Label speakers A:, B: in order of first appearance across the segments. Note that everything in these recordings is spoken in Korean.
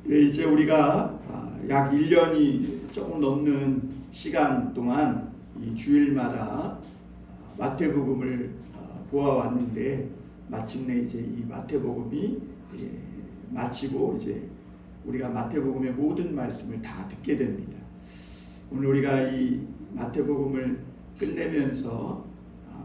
A: 예, 이제 우리가 약 1년이 조금 넘는 시간 동안 이 주일마다 마태복음을 보아왔는데 마침내 이제 이 마태복음이 마치고 이제 우리가 마태복음의 모든 말씀을 다 듣게 됩니다. 오늘 우리가 이 마태복음을 끝내면서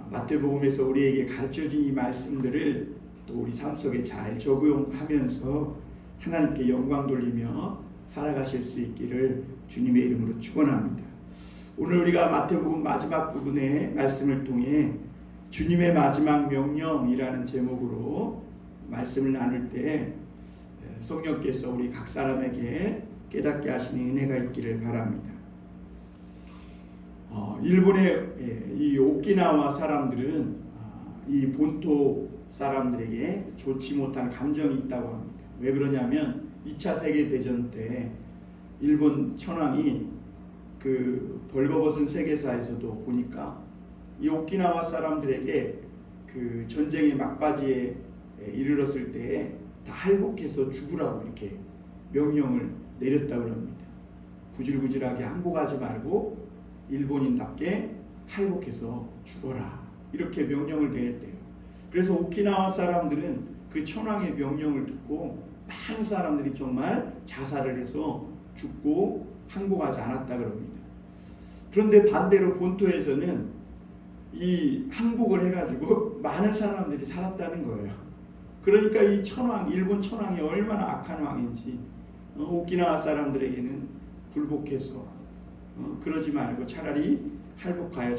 A: 마태복음에서 우리에게 가르쳐진 이 말씀들을 또 우리 삶 속에 잘 적용하면서 하나님께 영광 돌리며 살아가실 수 있기를 주님의 이름으로 축원합니다. 오늘 우리가 마태복음 마지막 부분의 말씀을 통해 주님의 마지막 명령이라는 제목으로 말씀을 나눌 때 성령께서 우리 각 사람에게 깨닫게 하시는 은혜가 있기를 바랍니다. 일본의 이 오키나와 사람들은 이 본토 사람들에게 좋지 못한 감정이 있다고 합니다. 왜 그러냐면 2차 세계대전 때 일본 천황이 그 벌거벗은 세계사에서도 보니까 이 오키나와 사람들에게 그 전쟁의 막바지에 이르렀을 때 다 할복해서 죽으라고 이렇게 명령을 내렸다고 합니다. 구질구질하게 항복하지 말고 일본인답게 할복해서 죽어라 이렇게 명령을 내렸대요. 그래서 오키나와 사람들은 그 천황의 명령을 듣고 많은 사람들이 정말 자살을 해서 죽고 항복하지 않았다 그럽니다. 그런데 반대로 본토에서는 이 항복을 해가지고 많은 사람들이 살았다는 거예요. 그러니까 이 천황, 일본 천황이 얼마나 악한 왕인지 오키나와 사람들에게는 굴복해서 그러지 말고 차라리 할복하여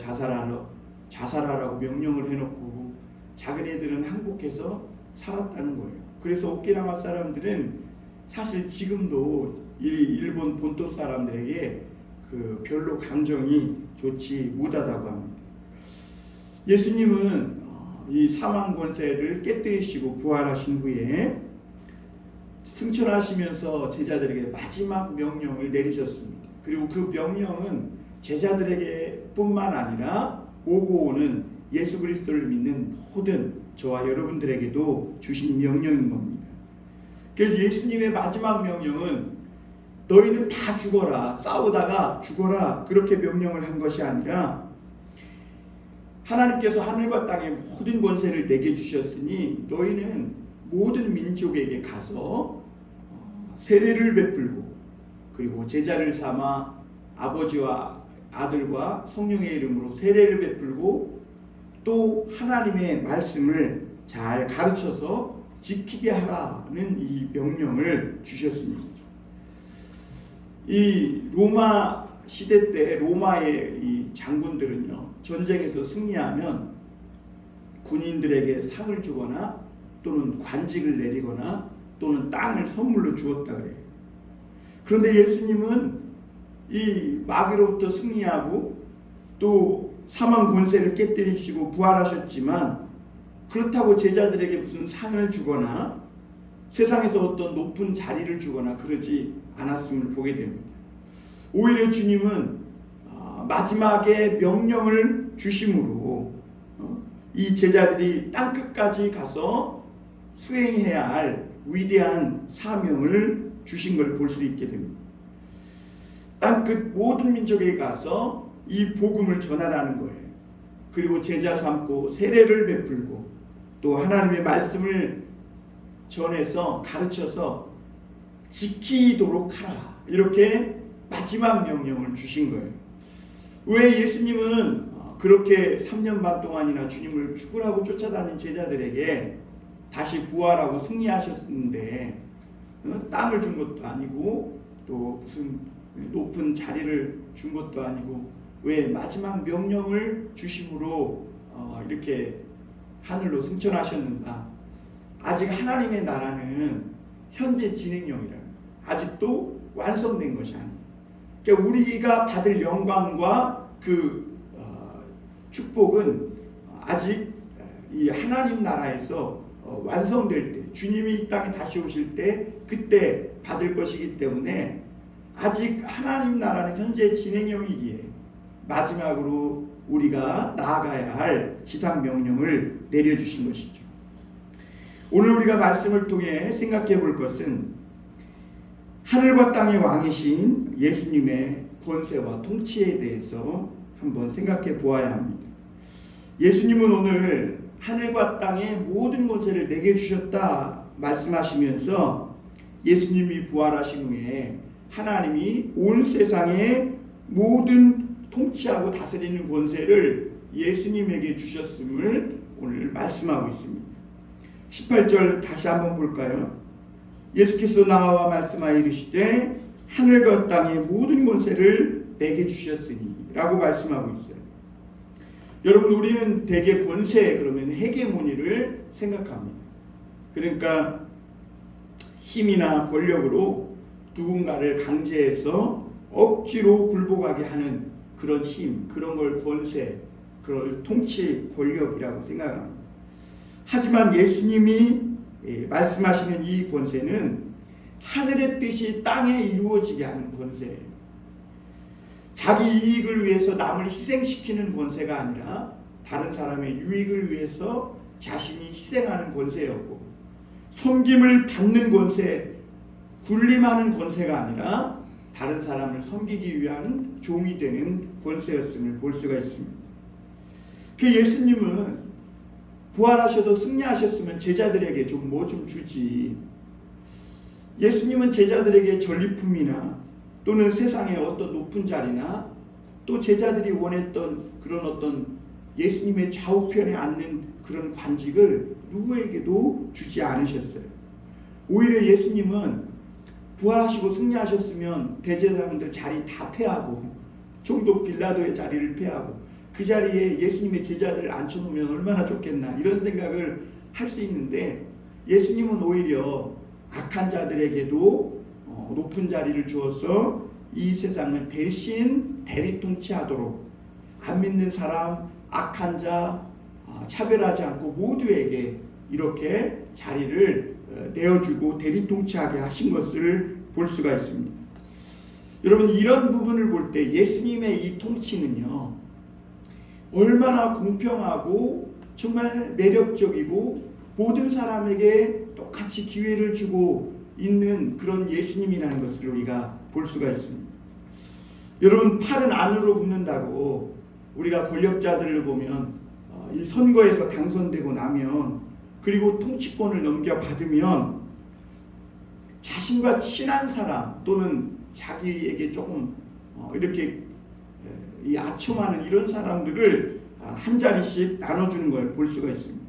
A: 자살하라고 명령을 해놓고 자기네들은 항복해서 살았다는 거예요. 그래서 오키나와 사람들은 사실 지금도 일본 본토 사람들에게 그 별로 감정이 좋지 못하다고 합니다. 예수님은 이 사망 권세를 깨뜨리시고 부활하신 후에 승천하시면서 제자들에게 마지막 명령을 내리셨습니다. 그리고 그 명령은 제자들에게 뿐만 아니라 오고 오는 예수 그리스도를 믿는 모든 저와 여러분들에게도 주신 명령인 겁니다. 그래서 예수님의 마지막 명령은 너희는 다 죽어라, 싸우다가 죽어라 그렇게 명령을 한 것이 아니라 하나님께서 하늘과 땅의 모든 권세를 내게 주셨으니 너희는 모든 민족에게 가서 세례를 베풀고 그리고 제자를 삼아 아버지와 아들과 성령의 이름으로 세례를 베풀고 또 하나님의 말씀을 잘 가르쳐서 지키게 하라는 이 명령을 주셨습니다. 이 로마 시대 때 로마의 이 장군들은요 전쟁에서 승리하면 군인들에게 상을 주거나 또는 관직을 내리거나 또는 땅을 선물로 주었다 그래요. 그런데 예수님은 이 마귀로부터 승리하고 또 사망 권세를 깨뜨리시고 부활하셨지만 그렇다고 제자들에게 무슨 상을 주거나 세상에서 어떤 높은 자리를 주거나 그러지 않았음을 보게 됩니다. 오히려 주님은 마지막에 명령을 주심으로 이 제자들이 땅끝까지 가서 수행해야 할 위대한 사명을 주신 걸 볼 수 있게 됩니다. 땅끝 모든 민족에 가서 이 복음을 전하라는 거예요. 그리고 제자 삼고 세례를 베풀고 또 하나님의 말씀을 전해서 가르쳐서 지키도록 하라 이렇게 마지막 명령을 주신 거예요. 왜 예수님은 그렇게 3년 반 동안이나 주님을 죽으라고 쫓아다닌 제자들에게 다시 부활하고 승리하셨는데 땅을 준 것도 아니고 또 무슨 높은 자리를 준 것도 아니고 왜 마지막 명령을 주심으로 이렇게 하늘로 승천하셨는가? 아직 하나님의 나라는 현재 진행형이라 아직도 완성된 것이 아니에요. 그러니까 우리가 받을 영광과 그 축복은 아직 이 하나님 나라에서 완성될 때 주님이 이 땅에 다시 오실 때 그때 받을 것이기 때문에 아직 하나님 나라는 현재 진행형이기에 마지막으로 우리가 나아가야 할 지상 명령을 내려주신 것이죠. 오늘 우리가 말씀을 통해 생각해 볼 것은 하늘과 땅의 왕이신 예수님의 권세와 통치에 대해서 한번 생각해 보아야 합니다. 예수님은 오늘 하늘과 땅의 모든 권세를 내게 주셨다 말씀하시면서 예수님이 부활하신 후에 하나님이 온 세상의 모든 통치하고 다스리는 권세를 예수님에게 주셨음을 오늘 말씀하고 있습니다. 18절 다시 한번 볼까요? 예수께서 나와 말씀하여 이르시되 하늘과 땅의 모든 권세를 내게 주셨으니 라고 말씀하고 있어요. 여러분, 우리는 대개 권세 그러면 헤게모니를 생각합니다. 그러니까 힘이나 권력으로 누군가를 강제해서 억지로 굴복하게 하는 그런 힘, 그런 걸 권세, 그걸 통치 권력이라고 생각합니다. 하지만 예수님이 말씀하시는 이 권세는 하늘의 뜻이 땅에 이루어지게 하는 권세예요. 자기 이익을 위해서 남을 희생시키는 권세가 아니라 다른 사람의 유익을 위해서 자신이 희생하는 권세였고, 섬김을 받는 권세, 군림하는 권세가 아니라 다른 사람을 섬기기 위한 종이 되는 권세였음을 볼 수가 있습니다. 그 예수님은 부활하셔서 승리하셨으면 제자들에게 좀 뭐 좀 주지. 예수님은 제자들에게 전리품이나 또는 세상의 어떤 높은 자리나 또 제자들이 원했던 그런 어떤 예수님의 좌우편에 앉는 그런 관직을 누구에게도 주지 않으셨어요. 오히려 예수님은 부활하시고 승리하셨으면 대제사장들 자리 다 폐하고 총독 빌라도의 자리를 폐하고 그 자리에 예수님의 제자들을 앉혀놓으면 얼마나 좋겠나, 이런 생각을 할 수 있는데, 예수님은 오히려 악한 자들에게도 높은 자리를 주어서 이 세상을 대신 대리 통치하도록 안 믿는 사람, 악한 자 차별하지 않고 모두에게 이렇게 자리를 내어주고 대리 통치하게 하신 것을 볼 수가 있습니다. 여러분, 이런 부분을 볼 때 예수님의 이 통치는요, 얼마나 공평하고 정말 매력적이고 모든 사람에게 똑같이 기회를 주고 있는 그런 예수님이라는 것을 우리가 볼 수가 있습니다. 여러분, 팔은 안으로 굽는다고 우리가 권력자들을 보면 이 선거에서 당선되고 나면, 그리고 통치권을 넘겨받으면 자신과 친한 사람 또는 자기에게 조금 이렇게 이 아첨하는 이런 사람들을 한 자리씩 나눠주는 걸 볼 수가 있습니다.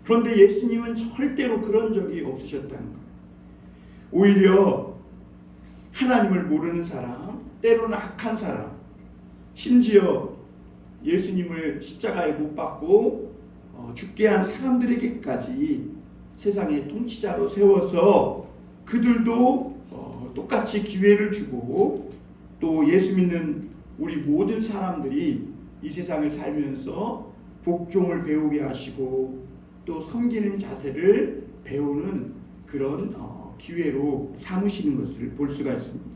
A: 그런데 예수님은 절대로 그런 적이 없으셨다는 거예요. 오히려 하나님을 모르는 사람, 때로는 악한 사람, 심지어 예수님을 십자가에 못 박고 죽게 한 사람들에게까지 세상의 통치자로 세워서 그들도 똑같이 기회를 주고, 또 예수 믿는 우리 모든 사람들이 이 세상을 살면서 복종을 배우게 하시고 또 섬기는 자세를 배우는 그런 기회로 삼으시는 것을 볼 수가 있습니다.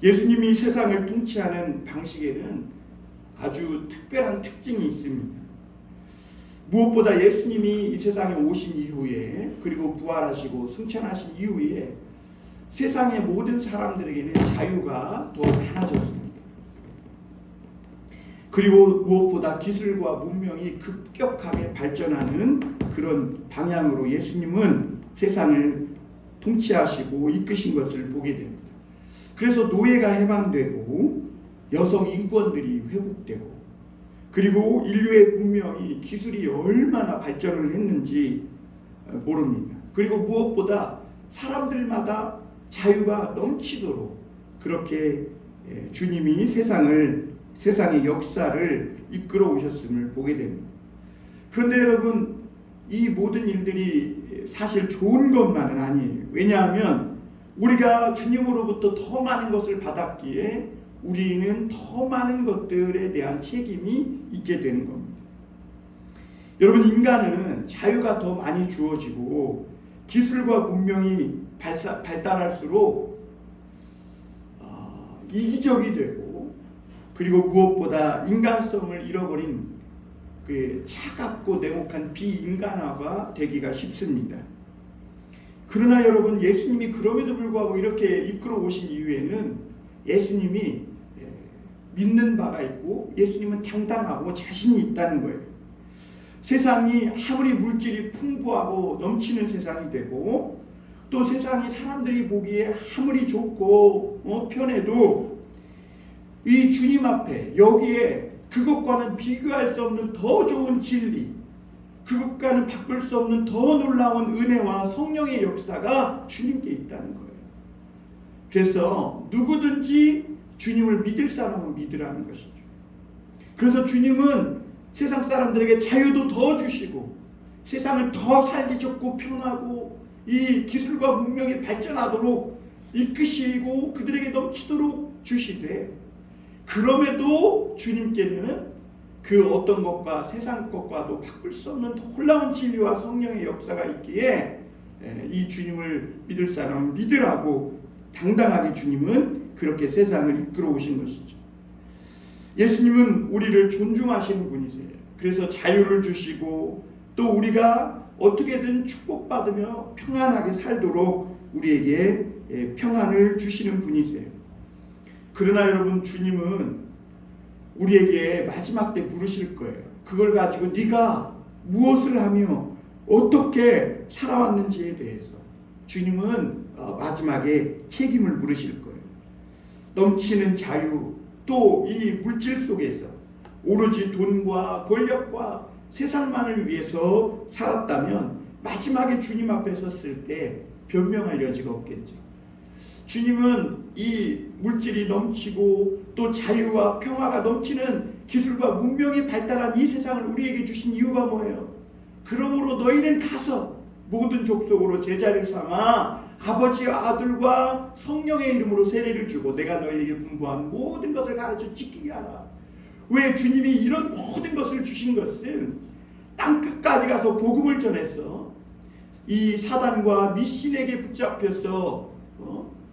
A: 예수님이 세상을 통치하는 방식에는 아주 특별한 특징이 있습니다. 무엇보다 예수님이 이 세상에 오신 이후에, 그리고 부활하시고 승천하신 이후에 세상의 모든 사람들에게는 자유가 더 많아졌습니다. 그리고 무엇보다 기술과 문명이 급격하게 발전하는 그런 방향으로 예수님은 세상을 통치하시고 이끄신 것을 보게 됩니다. 그래서 노예가 해방되고 여성 인권들이 회복되고, 그리고 인류의 문명이 기술이 얼마나 발전을 했는지 모릅니다. 그리고 무엇보다 사람들마다 자유가 넘치도록 그렇게 주님이 세상의 역사를 이끌어 오셨음을 보게 됩니다. 그런데 여러분, 이 모든 일들이 사실 좋은 것만은 아니에요. 왜냐하면 우리가 주님으로부터 더 많은 것을 받았기에 우리는 더 많은 것들에 대한 책임이 있게 되는 겁니다. 여러분, 인간은 자유가 더 많이 주어지고 기술과 문명이 발달할수록 이기적이 되고, 그리고 무엇보다 인간성을 잃어버린 그 차갑고 냉혹한 비인간화가 되기가 쉽습니다. 그러나 여러분, 예수님이 그럼에도 불구하고 이렇게 이끌어 오신 이유에는 예수님이 믿는 바가 있고 예수님은 당당하고 자신이 있다는 거예요. 세상이 아무리 물질이 풍부하고 넘치는 세상이 되고 또 세상이 사람들이 보기에 아무리 좋고 편해도 이 주님 앞에 여기에 그것과는 비교할 수 없는 더 좋은 진리, 그것과는 바꿀 수 없는 더 놀라운 은혜와 성령의 역사가 주님께 있다는 거예요. 그래서 누구든지 주님을 믿을 사람은 믿으라는 것이죠. 그래서 주님은 세상 사람들에게 자유도 더 주시고 세상을 더 살기 좋고 편하고 이 기술과 문명이 발전하도록 이끄시고 그들에게 넘치도록 주시되, 그럼에도 주님께는 그 어떤 것과 세상 것과도 바꿀 수 없는 놀라운 진리와 성령의 역사가 있기에 이 주님을 믿을 사람은 믿으라고 당당하게 주님은 그렇게 세상을 이끌어 오신 것이죠. 예수님은 우리를 존중하시는 분이세요. 그래서 자유를 주시고 또 우리가 어떻게든 축복받으며 평안하게 살도록 우리에게 평안을 주시는 분이세요. 그러나 여러분, 주님은 우리에게 마지막 때 물으실 거예요. 그걸 가지고 네가 무엇을 하며 어떻게 살아왔는지에 대해서 주님은 마지막에 책임을 물으실 거예요. 넘치는 자유, 또 이 물질 속에서 오로지 돈과 권력과 세상만을 위해서 살았다면 마지막에 주님 앞에 섰을 때 변명할 여지가 없겠죠. 주님은 이 물질이 넘치고 또 자유와 평화가 넘치는 기술과 문명이 발달한 이 세상을 우리에게 주신 이유가 뭐예요? 그러므로 너희는 가서 모든 족속으로 제자를 삼아 아버지와 아들과 성령의 이름으로 세례를 주고 내가 너희에게 분부한 모든 것을 가르쳐 지키게 하라. 왜 주님이 이런 모든 것을 주신 것은 땅끝까지 가서 복음을 전해서 이 사단과 미신에게 붙잡혀서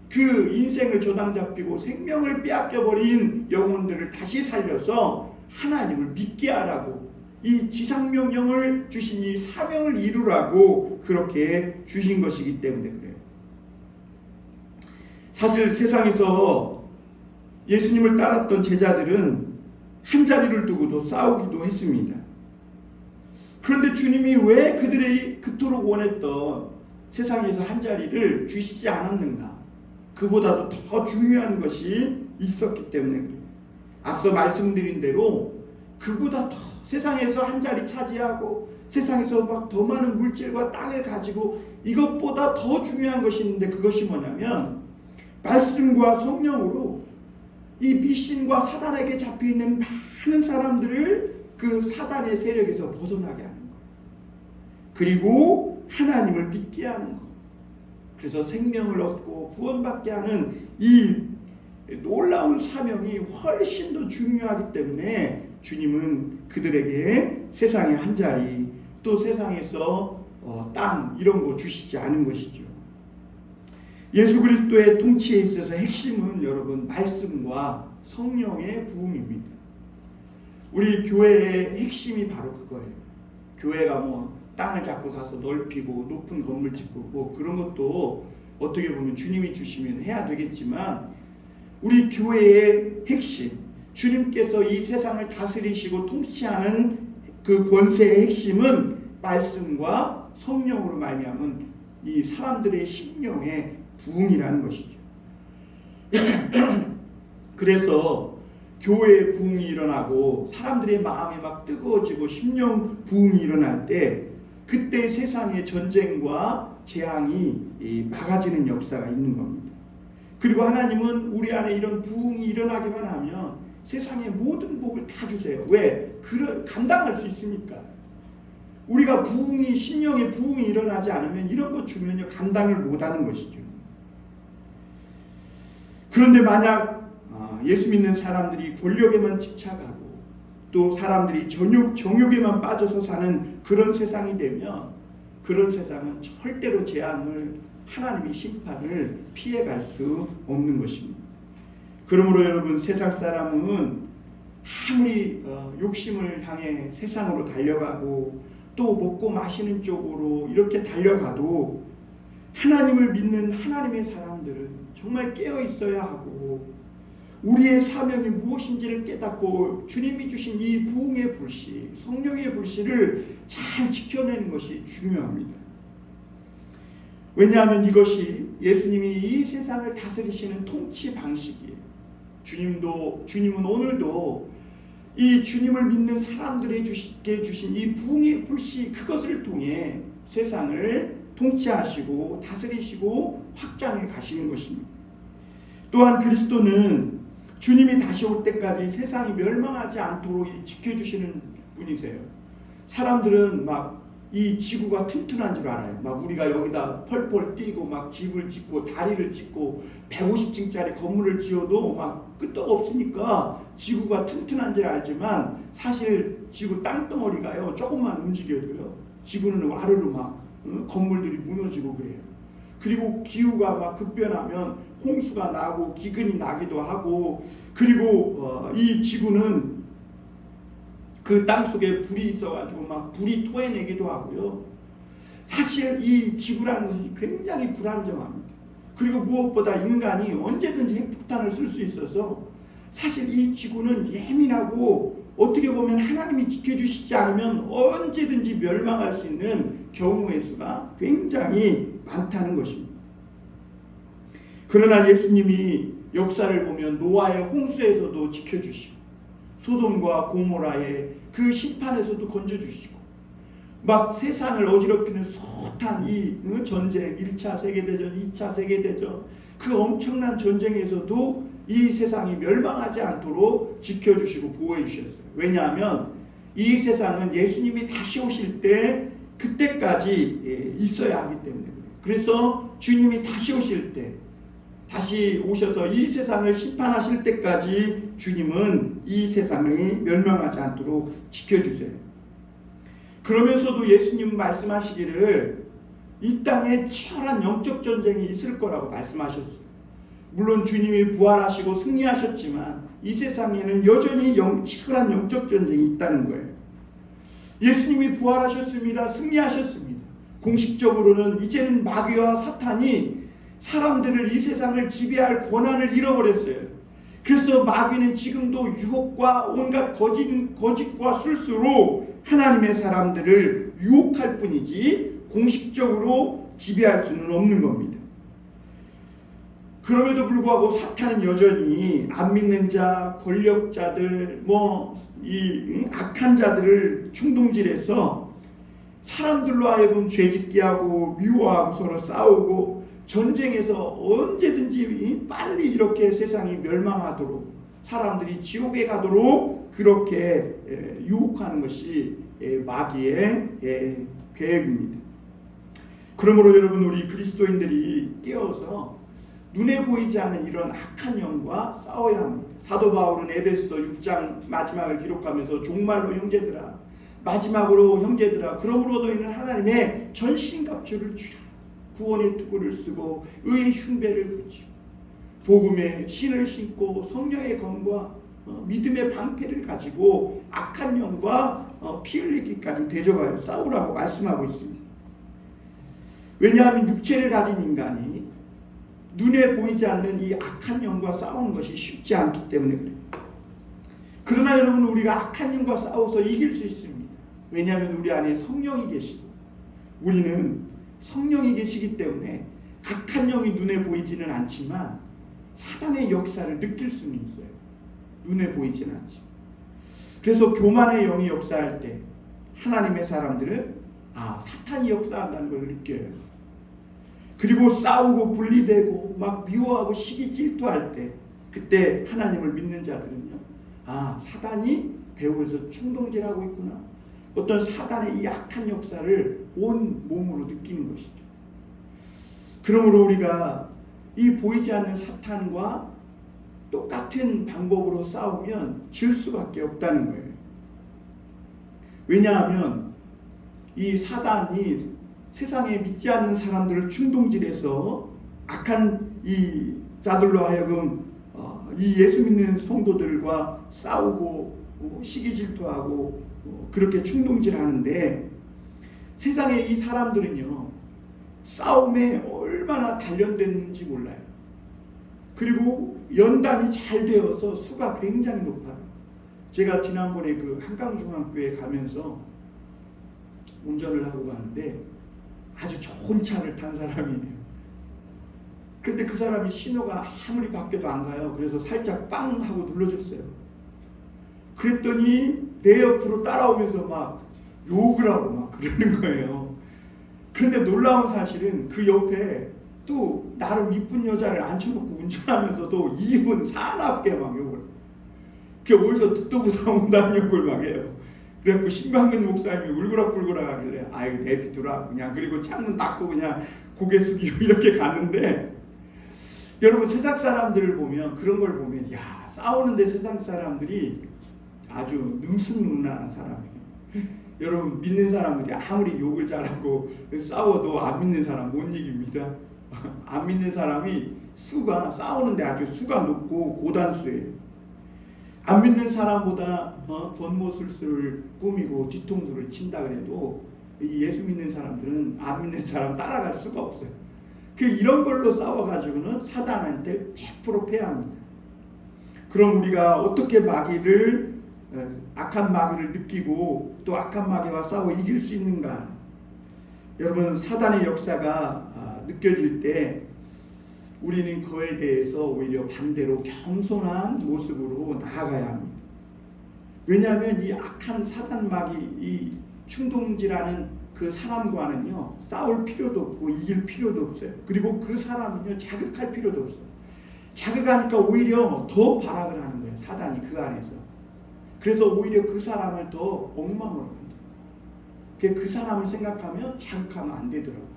A: 그 인생을 조당잡히고 생명을 빼앗겨버린 영혼들을 다시 살려서 하나님을 믿게 하라고, 이 지상명령을 주신 이 사명을 이루라고 그렇게 주신 것이기 때문에 그래요. 사실 세상에서 예수님을 따랐던 제자들은 한 자리를 두고도 싸우기도 했습니다. 그런데 주님이 왜 그들이 그토록 원했던 세상에서 한 자리를 주시지 않았는가? 그보다도 더 중요한 것이 있었기 때문에 그래요. 앞서 말씀드린 대로 그보다 더 세상에서 한 자리 차지하고 세상에서 막 더 많은 물질과 땅을 가지고 이것보다 더 중요한 것이 있는데, 그것이 뭐냐면 말씀과 성령으로 이 미신과 사단에게 잡혀있는 많은 사람들을 그 사단의 세력에서 벗어나게 하는 것, 그리고 하나님을 믿게 하는 것, 그래서 생명을 얻고 구원받게 하는 이 놀라운 사명이 훨씬 더 중요하기 때문에 주님은 그들에게 세상의 한 자리, 또 세상에서 땅 이런 거 주시지 않은 것이죠. 예수 그리스도의 통치에 있어서 핵심은 여러분 말씀과 성령의 부음입니다. 우리 교회의 핵심이 바로 그거예요. 교회가 뭐 땅을 잡고 사서 넓히고 높은 건물 짓고 뭐 그런 것도 어떻게 보면 주님이 주시면 해야 되겠지만, 우리 교회의 핵심, 주님께서 이 세상을 다스리시고 통치하는 그 권세의 핵심은 말씀과 성령으로 말미암은 이 사람들의 심령의 부흥이라는 것이죠. 그래서 교회의 부흥이 일어나고 사람들의 마음이 막 뜨거워지고 심령 부흥이 일어날 때, 그때 세상의 전쟁과 재앙이 막아지는 역사가 있는 겁니다. 그리고 하나님은 우리 안에 이런 부흥이 일어나기만 하면 세상의 모든 복을 다 주세요. 왜? 감당할 수 있으니까. 우리가 부흥이, 심령의 부흥이 일어나지 않으면 이런 것 주면요 감당을 못하는 것이죠. 그런데 만약 예수 믿는 사람들이 권력에만 집착하고 또 사람들이 정욕에만 빠져서 사는 그런 세상이 되면, 그런 세상은 절대로 재앙을, 하나님의 심판을 피해갈 수 없는 것입니다. 그러므로 여러분, 세상 사람은 아무리 욕심을 향해 세상으로 달려가고 또 먹고 마시는 쪽으로 이렇게 달려가도 하나님을 믿는 하나님의 사람들은 정말 깨어 있어야 하고 우리의 사명이 무엇인지를 깨닫고 주님이 주신 이 부흥의 불씨, 성령의 불씨를 잘 지켜내는 것이 중요합니다. 왜냐하면 이것이 예수님이 이 세상을 다스리시는 통치 방식이에요. 주님은 오늘도 이 주님을 믿는 사람들에게 주신 이 부흥의 불씨, 그것을 통해 세상을 통치하시고 다스리시고 확장해 가시는 것입니다. 또한 그리스도는 주님이 다시 올 때까지 세상이 멸망하지 않도록 지켜주시는 분이세요. 사람들은 막 이 지구가 튼튼한 줄 알아요. 막 우리가 여기다 펄펄 뛰고 막 집을 짓고 다리를 짓고 150층짜리 건물을 지어도 막 끄떡없으니까 지구가 튼튼한 줄 알지만 사실 지구 땅덩어리가요, 조금만 움직여도요 지구는 와르르 막 건물들이 무너지고 그래요. 그리고 기후가 막 급변하면 홍수가 나고 기근이 나기도 하고, 그리고 이 지구는 그 땅속에 불이 있어가지고 막 불이 토해내기도 하고요. 사실 이 지구라는 것이 굉장히 불안정합니다. 그리고 무엇보다 인간이 언제든지 핵폭탄을 쓸 수 있어서 사실 이 지구는 예민하고 어떻게 보면 하나님이 지켜주시지 않으면 언제든지 멸망할 수 있는 경우의 수가 굉장히 많다는 것입니다. 그러나 예수님이 역사를 보면 노아의 홍수에서도 지켜주시고 소돔과 고모라의 그 심판에서도 건져주시고 막 세상을 어지럽히는 숱한 이 전쟁, 1차 세계대전, 2차 세계대전, 그 엄청난 전쟁에서도 이 세상이 멸망하지 않도록 지켜주시고 보호해 주셨어요. 왜냐하면 이 세상은 예수님이 다시 오실 때 그때까지 있어야 하기 때문에 그래요. 그래서 주님이 다시 오실 때, 다시 오셔서 이 세상을 심판하실 때까지 주님은 이 세상이 멸망하지 않도록 지켜주세요. 그러면서도 예수님은 말씀하시기를 이 땅에 치열한 영적 전쟁이 있을 거라고 말씀하셨어요. 물론 주님이 부활하시고 승리하셨지만 이 세상에는 여전히 치열한 영적 전쟁이 있다는 거예요. 예수님이 부활하셨습니다. 승리하셨습니다. 공식적으로는 이제는 마귀와 사탄이 사람들을, 이 세상을 지배할 권한을 잃어버렸어요. 그래서 마귀는 지금도 유혹과 온갖 거짓과 술수로 하나님의 사람들을 유혹할 뿐이지 공식적으로 지배할 수는 없는 겁니다. 그럼에도 불구하고 사탄은 여전히 안 믿는 자, 권력자들, 이 악한 자들을 충동질해서 사람들로 하여금 죄짓게 하고 미워하고 서로 싸우고 전쟁에서 언제든지 빨리 이렇게 세상이 멸망하도록, 사람들이 지옥에 가도록 그렇게 유혹하는 것이 마귀의 계획입니다. 그러므로 여러분, 우리 그리스도인들이 깨어서 눈에 보이지 않는 이런 악한 영과 싸워야 합니다. 사도 바울은 에베소 6장 마지막을 기록하면서 종말로 형제들아, 마지막으로 형제들아, 그러므로도 이는 하나님의 전신갑주를 취하라. 구원의 투구를 쓰고 의의 흉배를 붙이고 복음의 신을 신고 성령의 검과 믿음의 방패를 가지고 악한 영과 피 흘리기까지 대적하여 싸우라고 말씀하고 있습니다. 왜냐하면 육체를 가진 인간이 눈에 보이지 않는 이 악한 영과 싸우는 것이 쉽지 않기 때문에 그래요. 그러나 여러분, 우리가 악한 영과 싸워서 이길 수 있습니다. 왜냐하면 우리 안에 성령이 계시고 우리는 성령이 계시기 때문에 악한 영이 눈에 보이지는 않지만 사단의 역사를 느낄 수는 있어요. 눈에 보이지는 않죠. 그래서 교만의 영이 역사할 때 하나님의 사람들은 사탄이 역사한다는 걸 느껴요. 그리고 싸우고 분리되고 막 미워하고 시기 질투할 때, 그때 하나님을 믿는 자들은요, 사단이 배후에서 충동질하고 있구나, 어떤 사단의 이 악한 역사를 온 몸으로 느끼는 것이죠. 그러므로 우리가 이 보이지 않는 사탄과 똑같은 방법으로 싸우면 질 수밖에 없다는 거예요. 왜냐하면 이 사단이 세상에 믿지 않는 사람들을 충동질해서 악한 이 자들로 하여금 이 예수 믿는 성도들과 싸우고 시기 질투하고 그렇게 충동질하는데, 세상의 이 사람들은요, 싸움에 얼마나 단련됐는지 몰라요. 그리고 연단이 잘 되어서 수가 굉장히 높아요. 제가 지난번에 그 한강중앙교회 가면서 운전을 하고 가는데 아주 좋은 차를 탄 사람이에요. 근데 그 사람이 신호가 아무리 바뀌어도 안 가요. 그래서 살짝 빵 하고 눌러줬어요. 그랬더니 내 옆으로 따라오면서 막 욕을 하고 막 그러는 거예요. 그런데 놀라운 사실은 그 옆에 또 나름 이쁜 여자를 앉혀놓고 운전하면서도 2분 사납게 막 욕을. 그게 어디서 듣도 보도 못한 욕을 막 해요. 그래갖고 신방근 목사님이 울그락불그락 하길래 아유 내비두라 그냥. 그리고 창문 닫고 그냥 고개 숙이고 이렇게 갔는데, 여러분 세상 사람들을 보면, 그런 걸 보면 야, 싸우는데 세상 사람들이 아주 능수능란한 사람이에요. 여러분 믿는 사람들이 아무리 욕을 잘하고 싸워도 안 믿는 사람 못 이깁니다. 안 믿는 사람이 수가, 싸우는데 아주 수가 높고 고단수예요. 안 믿는 사람보다 권모술수를 꾸미고 뒤통수를 친다 그래도 이 예수 믿는 사람들은 안 믿는 사람 따라갈 수가 없어요. 이런 걸로 싸워가지고는 사단한테 100% 패합니다. 그럼 우리가 어떻게 마귀를, 악한 마귀를 느끼고 또 악한 마귀와 싸워 이길 수 있는가? 여러분 사단의 역사가 느껴질 때 우리는 그에 대해서 오히려 반대로 겸손한 모습으로 나아가야 합니다. 왜냐하면 이 악한 사단 마귀, 이 충동질하는 그 사람과는요 싸울 필요도 없고 이길 필요도 없어요. 그리고 그 사람은요 자극할 필요도 없어요. 자극하니까 오히려 더 발악을 하는 거예요. 사단이 그 안에서. 그래서 오히려 그 사람을 더 엉망으로 만들어요. 그 사람을 생각하면 자극하면 안 되더라고요.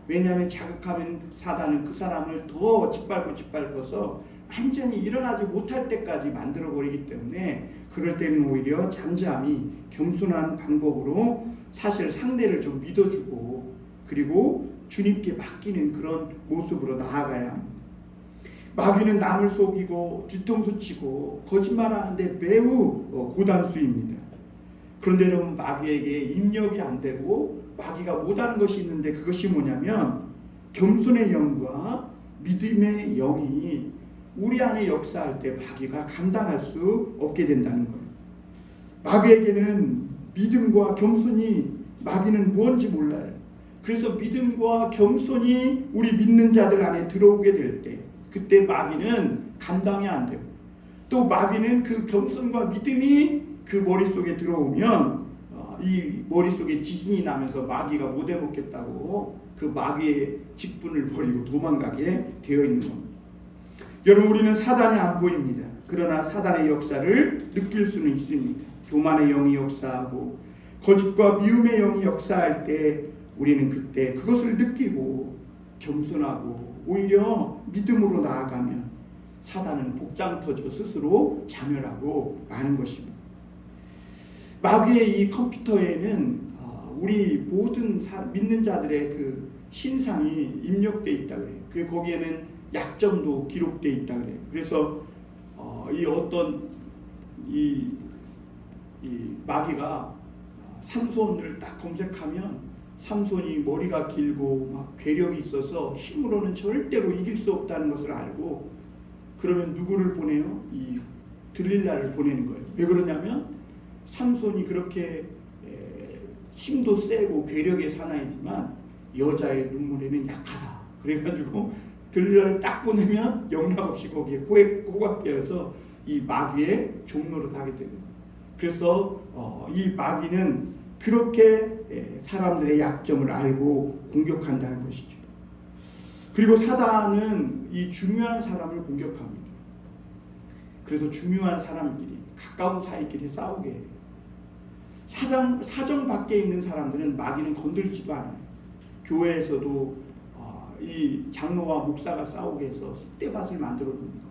A: 왜냐하면 자극하면 사단은 그 사람을 더 짓밟아서 완전히 일어나지 못할 때까지 만들어버리기 때문에, 그럴 때는 오히려 잠잠히 겸손한 방법으로 사실 상대를 좀 믿어주고 그리고 주님께 맡기는 그런 모습으로 나아가야 합니다. 마귀는 남을 속이고 뒤통수 치고 거짓말하는데 매우 고단수입니다. 그런데 여러분 마귀에게 입력이 안 되고 마귀가 못하는 것이 있는데, 그것이 뭐냐면 겸손의 영과 믿음의 영이 우리 안에 역사할 때 마귀가 감당할 수 없게 된다는 거예요. 마귀에게는 믿음과 겸손이, 마귀는 뭔지 몰라요. 그래서 믿음과 겸손이 우리 믿는 자들 안에 들어오게 될 때, 그때 마귀는 감당이 안 되고, 또 마귀는 그 겸손과 믿음이 그 머릿속에 들어오면 이 머릿속에 지진이 나면서 마귀가 못 해먹겠다고 그 마귀의 직분을 버리고 도망가게 되어 있는 겁니다. 여러분 우리는 사단이 안 보입니다. 그러나 사단의 역사를 느낄 수는 있습니다. 교만의 영이 역사하고 거짓과 미움의 영이 역사할 때 우리는 그때 그것을 느끼고 겸손하고 오히려 믿음으로 나아가면 사단은 복장 터져 스스로 자멸하고 마는 것입니다. 마귀의 이 컴퓨터에는 우리 모든 믿는 자들의 그 신상이 입력되어 있다 그래요. 그 거기에는 약점도 기록되어 있다 그래요. 그래서 이 어떤 이 마귀가 삼손을 딱 검색하면 삼손이 머리가 길고 막 괴력이 있어서 힘으로는 절대로 이길 수 없다는 것을 알고, 그러면 누구를 보내요? 이 들릴라를 보내는 거예요. 왜 그러냐면 삼손이 그렇게 힘도 세고 괴력의 사나이지만 여자의 눈물에는 약하다. 그래가지고 들릴라를 딱 보내면 영락없이 거기에 호각되어서 이 마귀의 종로로 가게 됩니다. 그래서 이 마귀는 그렇게 사람들의 약점을 알고 공격한다는 것이죠. 그리고 사단은 이 중요한 사람을 공격합니다. 그래서 중요한 사람끼리, 가까운 사이끼리 싸우게 해요. 사정 밖에 있는 사람들은 마귀는 건들지도 않아요. 교회에서도 이 장로와 목사가 싸우게 해서 쑥대밭을 만들어 둡니다.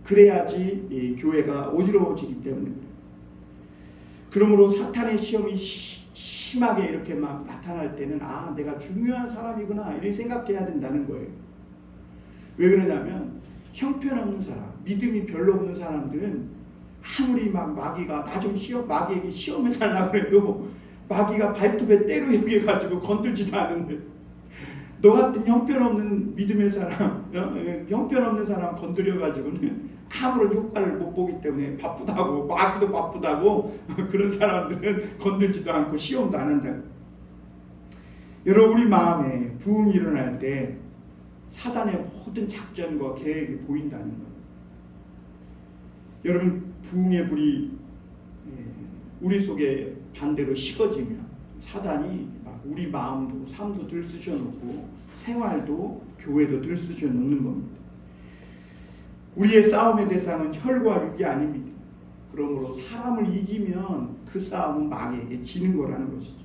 A: 그래야지 이 교회가 어지러워지기 때문에. 그러므로 사탄의 시험이 심하게 이렇게 막 나타날 때는 내가 중요한 사람이구나 이렇게 생각해야 된다는 거예요. 왜 그러냐면 형편없는 사람, 믿음이 별로 없는 사람들은 아무리 막 마귀가 나 좀 마귀에게 시험해달라고 해도 마귀가 발톱에 때로 여겨가지고 건들지도 않는데, 너 같은 형편없는 믿음의 사람, 형편없는 사람 건드려가지고는 아무런 효과를 못 보기 때문에 바쁘다고, 마귀도 바쁘다고 그런 사람들은 건들지도 않고 시험도 안 한다고. 여러분, 우리 마음에 부흥이 일어날 때 사단의 모든 작전과 계획이 보인다는 거예요. 여러분, 부흥의 불이 우리 속에 반대로 식어지면 사단이 막 우리 마음도 삶도 들쑤셔 놓고 생활도 교회도 들쑤셔 놓는 겁니다. 우리의 싸움의 대상은 혈과 육이 아닙니다. 그러므로 사람을 이기면 그 싸움은 마귀에게 지는 거라는 것이죠.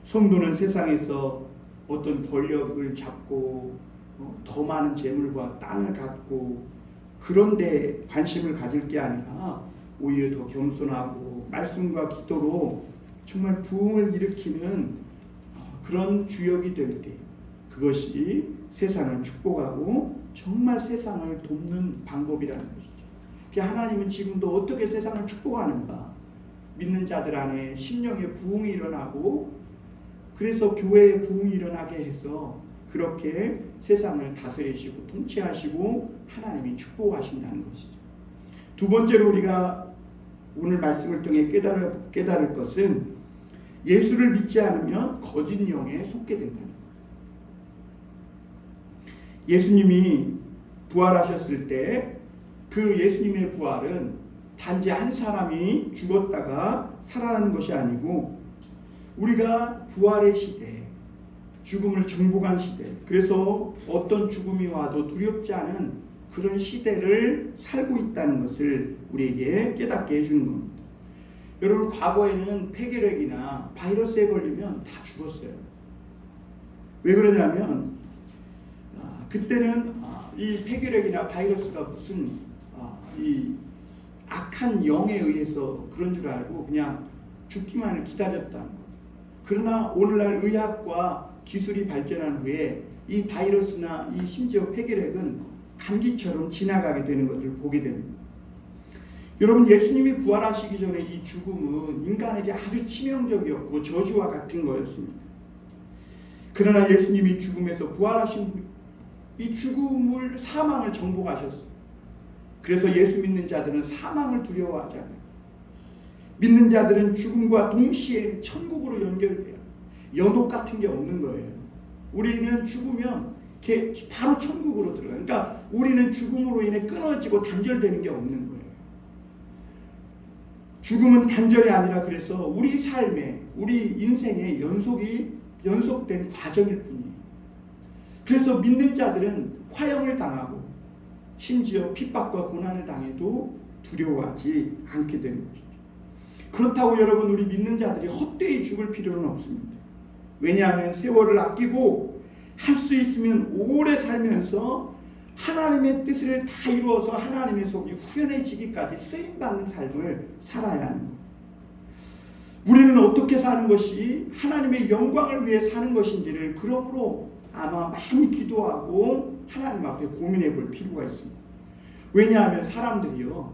A: 성도는 세상에서 어떤 권력을 잡고 더 많은 재물과 땅을 갖고 그런 데 관심을 가질 게 아니라 오히려 더 겸손하고 말씀과 기도로 정말 부흥을 일으키는 그런 주역이 될 때 그것이 세상을 축복하고 정말 세상을 돕는 방법이라는 것이죠. 하나님은 지금도 어떻게 세상을 축복하는가? 믿는 자들 안에 심령의 부흥이 일어나고 그래서 교회의 부흥이 일어나게 해서 그렇게 세상을 다스리시고 통치하시고 하나님이 축복하신다는 것이죠. 두 번째로 우리가 오늘 말씀을 통해 깨달을 것은 예수를 믿지 않으면 거짓 영에 속게 된다는 것. 예수님이 부활하셨을 때 그 예수님의 부활은 단지 한 사람이 죽었다가 살아나는 것이 아니고 우리가 부활의 시대, 죽음을 정복한 시대, 그래서 어떤 죽음이 와도 두렵지 않은 그런 시대를 살고 있다는 것을 우리에게 깨닫게 해주는 겁니다. 여러분, 과거에는 폐결핵이나 바이러스에 걸리면 다 죽었어요. 왜 그러냐면 그때는 이 폐결핵이나 바이러스가 무슨 이 악한 영에 의해서 그런 줄 알고 그냥 죽기만을 기다렸다는 거죠. 그러나 오늘날 의학과 기술이 발전한 후에 이 바이러스나 이 심지어 폐결핵은 감기처럼 지나가게 되는 것을 보게 됩니다. 여러분, 예수님이 부활하시기 전에 이 죽음은 인간에게 아주 치명적이었고 저주와 같은 거였습니다. 그러나 예수님이 죽음에서 부활하신 후 이 죽음을, 사망을 정복하셨어요. 그래서 예수 믿는 자들은 사망을 두려워하지 않아요. 믿는 자들은 죽음과 동시에 천국으로 연결돼요. 연옥 같은 게 없는 거예요. 우리는 죽으면 바로 천국으로 들어가요. 그러니까 우리는 죽음으로 인해 끊어지고 단절되는 게 없는 거예요. 죽음은 단절이 아니라 그래서 우리 삶에, 우리 인생의 연속된 과정일 뿐이에요. 그래서 믿는 자들은 화형을 당하고 심지어 핍박과 고난을 당해도 두려워하지 않게 되는 것이죠. 그렇다고 여러분, 우리 믿는 자들이 헛되이 죽을 필요는 없습니다. 왜냐하면 세월을 아끼고 할 수 있으면 오래 살면서 하나님의 뜻을 다 이루어서 하나님의 속이 후련해지기까지 쓰임받는 삶을 살아야 하는 거예요. 우리는 어떻게 사는 것이 하나님의 영광을 위해 사는 것인지를 그러므로 아마 많이 기도하고 하나님 앞에 고민해 볼 필요가 있습니다. 왜냐하면 사람들이요,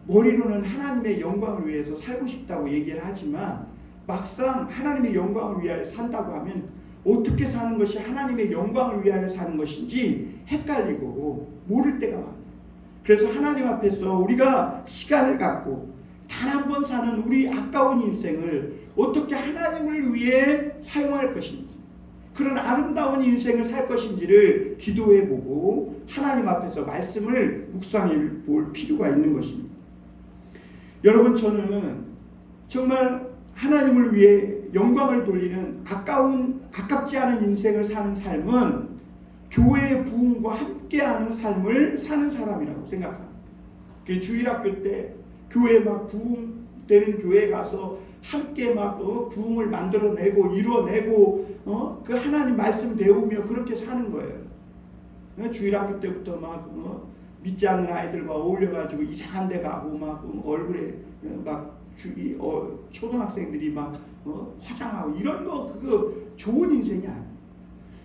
A: 머리로는 하나님의 영광을 위해서 살고 싶다고 얘기를 하지만 막상 하나님의 영광을 위하여 산다고 하면 어떻게 사는 것이 하나님의 영광을 위하여 사는 것인지 헷갈리고 모를 때가 많아요. 그래서 하나님 앞에서 우리가 시간을 갖고 단 한 번 사는 우리 아까운 인생을 어떻게 하나님을 위해 사용할 것인지, 그런 아름다운 인생을 살 것인지를 기도해보고 하나님 앞에서 말씀을 묵상해 볼 필요가 있는 것입니다. 여러분, 저는 정말 하나님을 위해 영광을 돌리는 아깝지 않은 인생을 사는 삶은 교회의 부흥과 함께하는 삶을 사는 사람이라고 생각합니다. 주일학교 때 교회 막 부흥되는 교회에 가서 함께 막 부흥을 만들어내고 이루어내고 그 하나님 말씀 배우며 그렇게 사는 거예요. 주일학교 때부터 막 믿지 않는 아이들과 어울려가지고 이상한 데 가고 막 얼굴에 막 초등학생들이 막 화장하고 이런 거 그거 좋은 인생이 아니에요.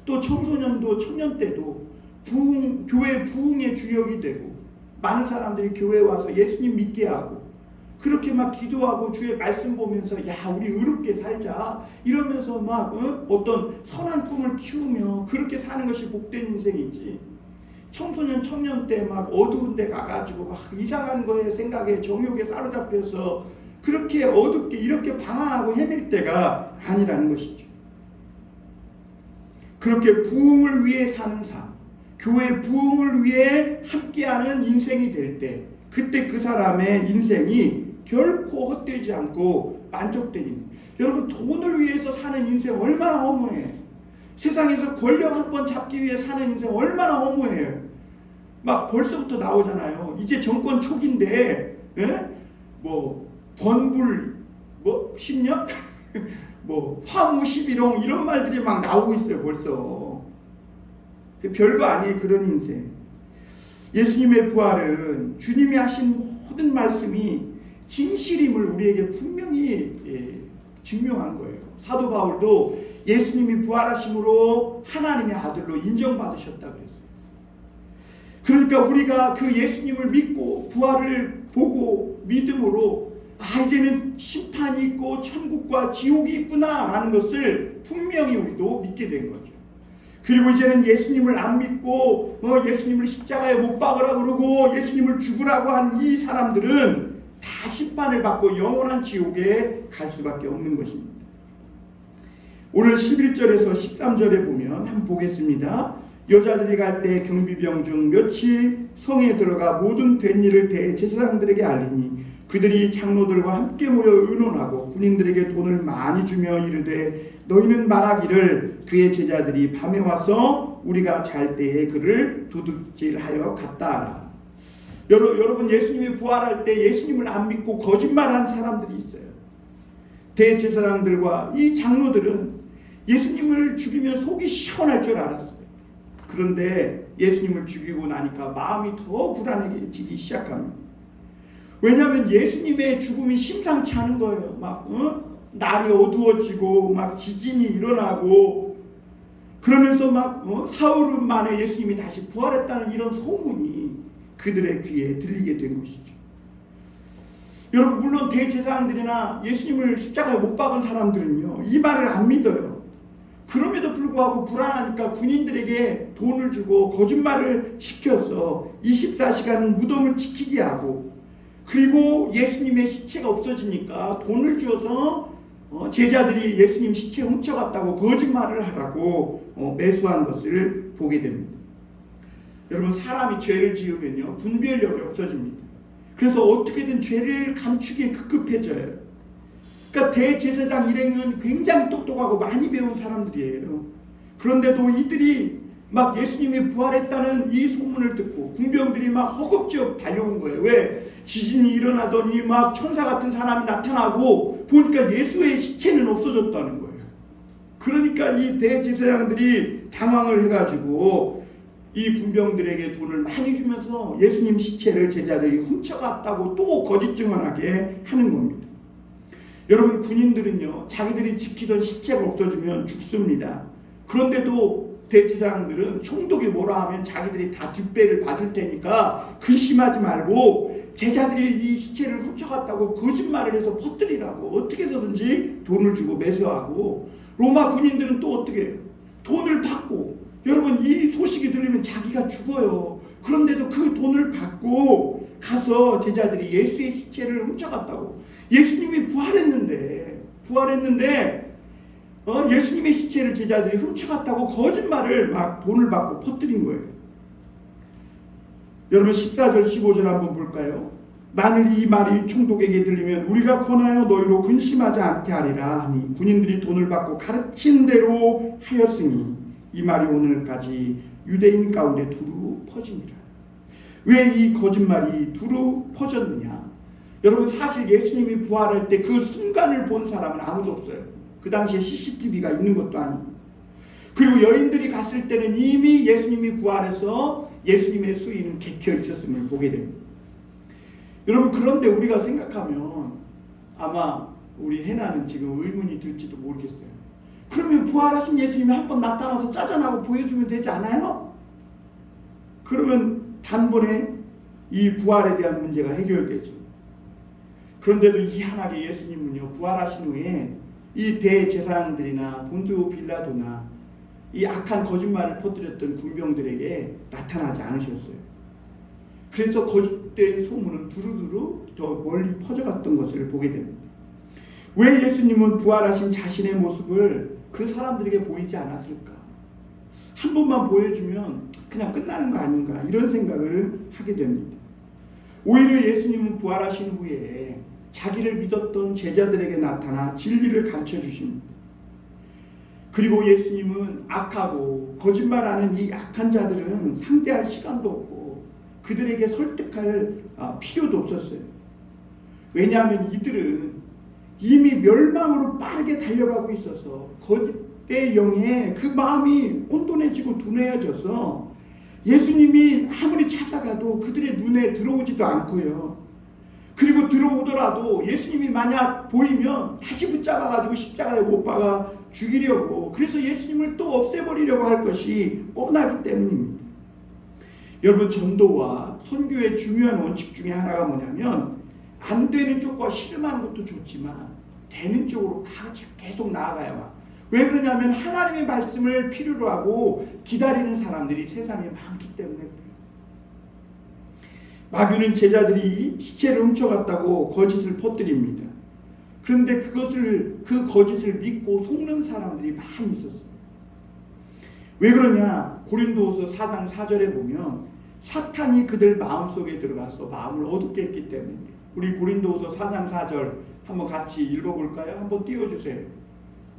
A: 또 청소년도 청년 때도 교회 부흥의 주역이 되고 많은 사람들이 교회에 와서 예수님 믿게 하고 그렇게 막 기도하고 주의 말씀 보면서 야 우리 의롭게 살자 이러면서 막 어떤 선한 꿈을 키우며 그렇게 사는 것이 복된 인생이지. 청소년 청년 때 막 어두운 데 가가지고 막 이상한 거에 생각에 정욕에 사로잡혀서 그렇게 어둡게 이렇게 방황하고 헤맬 때가 아니라는 것이죠. 그렇게 부흥을 위해 사는 삶, 교회 부흥을 위해 함께하는 인생이 될 때 그때 그 사람의 인생이 결코 헛되지 않고 만족되는. 여러분 돈을 위해서 사는 인생 얼마나 허무해. 세상에서 권력 한 번 잡기 위해 사는 인생 얼마나 허무해요. 막 벌써부터 나오잖아요. 이제 정권 초기인데 뭐 권불 뭐 10년? 뭐 화무 11홍 이런 말들이 막 나오고 있어요. 벌써. 별거 아니에요. 그런 인생. 예수님의 부활은 주님이 하신 모든 말씀이 진실임을 우리에게 분명히 증명한 거예요. 사도 바울도 예수님이 부활하심으로 하나님의 아들로 인정받으셨다 그랬어요. 그러니까 우리가 그 예수님을 믿고 부활을 보고 믿음으로 이제는 심판이 있고 천국과 지옥이 있구나 라는 것을 분명히 우리도 믿게 된 거죠. 그리고 이제는 예수님을 안 믿고 예수님을 십자가에 못 박으라 그러고 예수님을 죽으라고 한 이 사람들은 다 심판을 받고 영원한 지옥에 갈 수밖에 없는 것입니다. 오늘 11절에서 13절에 보면 한번 보겠습니다. 여자들이 갈 때 경비병 중 몇이 성에 들어가 모든 된 일을 대제사장들에게 알리니 그들이 장로들과 함께 모여 의논하고 군인들에게 돈을 많이 주며 이르되 너희는 말하기를 그의 제자들이 밤에 와서 우리가 잘 때에 그를 도둑질하여 갔다 하라. 여러분 예수님이 부활할 때 예수님을 안 믿고 거짓말한 사람들이 있어요. 대제사장들과 이 장로들은 예수님을 죽이면 속이 시원할 줄 알았어요. 그런데 예수님을 죽이고 나니까 마음이 더 불안해지기 시작합니다. 왜냐하면 예수님의 죽음이 심상치 않은 거예요. 막 날이 어두워지고 막 지진이 일어나고 그러면서 막 사흘 만에 예수님이 다시 부활했다는 이런 소문이 그들의 귀에 들리게 된 것이죠. 여러분 물론 대제사장들이나 예수님을 십자가에 못 박은 사람들은요 이 말을 안 믿어요. 그럼에도 불구하고 불안하니까 군인들에게 돈을 주고 거짓말을 시켜서 24시간 무덤을 지키게 하고 그리고 예수님의 시체가 없어지니까 돈을 주어서 제자들이 예수님 시체 훔쳐갔다고 거짓말을 하라고 매수한 것을 보게 됩니다. 여러분 사람이 죄를 지으면요 분별력이 없어집니다. 그래서 어떻게든 죄를 감추기에 급급해져요. 그러니까 대제사장 일행은 굉장히 똑똑하고 많이 배운 사람들이에요. 그런데도 이들이 막 예수님이 부활했다는 이 소문을 듣고 군병들이 막 허겁지겁 달려온 거예요. 왜? 지진이 일어나더니 막 천사 같은 사람이 나타나고 보니까 예수의 시체는 없어졌다는 거예요. 그러니까 이 대제사장들이 당황을 해가지고 이 군병들에게 돈을 많이 주면서 예수님 시체를 제자들이 훔쳐갔다고 또 거짓 증언하게 하는 겁니다. 여러분 군인들은요 자기들이 지키던 시체가 없어지면 죽습니다. 그런데도 대제사장들은 총독이 뭐라 하면 자기들이 다 뒷배를 봐줄 테니까 근심하지 말고 제자들이 이 시체를 훔쳐갔다고 거짓말을 해서 퍼뜨리라고 어떻게 해서든지 돈을 주고 매수하고 로마 군인들은 또 어떻게 해요? 돈을 받고 여러분 이 소식이 들리면 자기가 죽어요. 그런데도 그 돈을 받고 가서 제자들이 예수의 시체를 훔쳐갔다고 예수님이 부활했는데 예수님의 시체를 제자들이 훔쳐갔다고 거짓말을 막 돈을 받고 퍼뜨린 거예요. 여러분 14절 15절 한번 볼까요? 만일 이 말이 총독에게 들리면 우리가 권하여 너희로 근심하지 않게 하리라 하니 군인들이 돈을 받고 가르친 대로 하였으니 이 말이 오늘까지 유대인 가운데 두루 퍼지니라. 왜 이 거짓말이 두루 퍼졌느냐? 여러분 사실 예수님이 부활할 때 그 순간을 본 사람은 아무도 없어요. 그 당시에 CCTV가 있는 것도 아니고 그리고 여인들이 갔을 때는 이미 예수님이 부활해서 예수님의 수의는 객혀 있었음을 보게 됩니다. 여러분 그런데 우리가 생각하면 아마 우리 해나는 지금 의문이 들지도 모르겠어요. 그러면 부활하신 예수님이 한 번 나타나서 짜잔하고 보여주면 되지 않아요? 그러면 단번에 이 부활에 대한 문제가 해결되죠. 그런데도 희한하게 예수님은요, 부활하신 후에 이 대제사장들이나 본디오 빌라도나 이 악한 거짓말을 퍼뜨렸던 군병들에게 나타나지 않으셨어요. 그래서 거짓된 소문은 두루두루 더 멀리 퍼져갔던 것을 보게 됩니다. 왜 예수님은 부활하신 자신의 모습을 그 사람들에게 보이지 않았을까? 한 번만 보여주면 그냥 끝나는 거 아닌가, 이런 생각을 하게 됩니다. 오히려 예수님은 부활하신 후에 자기를 믿었던 제자들에게 나타나 진리를 가르쳐 주십니다. 그리고 예수님은 악하고 거짓말하는 이 악한 자들은 상대할 시간도 없고 그들에게 설득할 필요도 없었어요. 왜냐하면 이들은 이미 멸망으로 빠르게 달려가고 있어서 거짓의 영에 그 마음이 혼돈해지고 둔해져서 예수님이 아무리 찾아가도 그들의 눈에 들어오지도 않고요. 그리고 들어오더라도 예수님이 만약 보이면 다시 붙잡아가지고 십자가에 못 박아 죽이려고, 그래서 예수님을 또 없애버리려고 할 것이 뻔하기 때문입니다. 여러분, 전도와 선교의 중요한 원칙 중에 하나가 뭐냐면, 안 되는 쪽과 씨름하는 것도 좋지만 되는 쪽으로 같이 계속 나아가야. 왜 그러냐면 하나님의 말씀을 필요로 하고 기다리는 사람들이 세상에 많기 때문에 그래요. 마귀는 제자들이 시체를 훔쳐갔다고 거짓을 퍼뜨립니다. 그런데 그 거짓을 믿고 속는 사람들이 많이 있었어요. 왜 그러냐? 고린도후서 4장 4절에 보면 사탄이 그들 마음속에 들어가서 마음을 어둡게 했기 때문이에요. 우리 고린도후서 4장 4절 한번 같이 읽어볼까요? 한번 띄워주세요.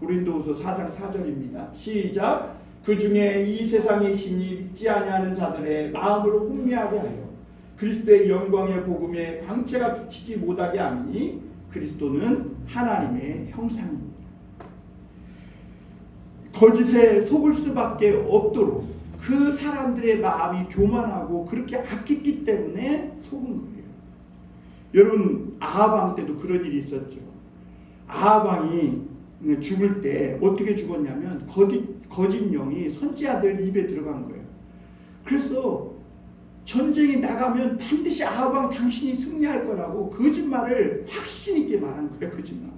A: 고린도후서 4장 4절입니다. 시작. 그 중에 이 세상의 신이 믿지 아니하는 자들의 마음을 혼미하게 하여 그리스도의 영광의 복음에 광채가 비치지 못하게 하니 그리스도는 하나님의 형상입니다. 거짓에 속을 수밖에 없도록 그 사람들의 마음이 교만하고 그렇게 악했기 때문에 속은 거예요. 여러분, 아합 왕 때도 그런 일이 있었죠. 아합 왕이 죽을 때 어떻게 죽었냐면 거짓 영이 선지자들 입에 들어간 거예요. 그래서 전쟁이 나가면 반드시 아합 왕 당신이 승리할 거라고 거짓말을 확신 있게 말한 거예요. 거짓말.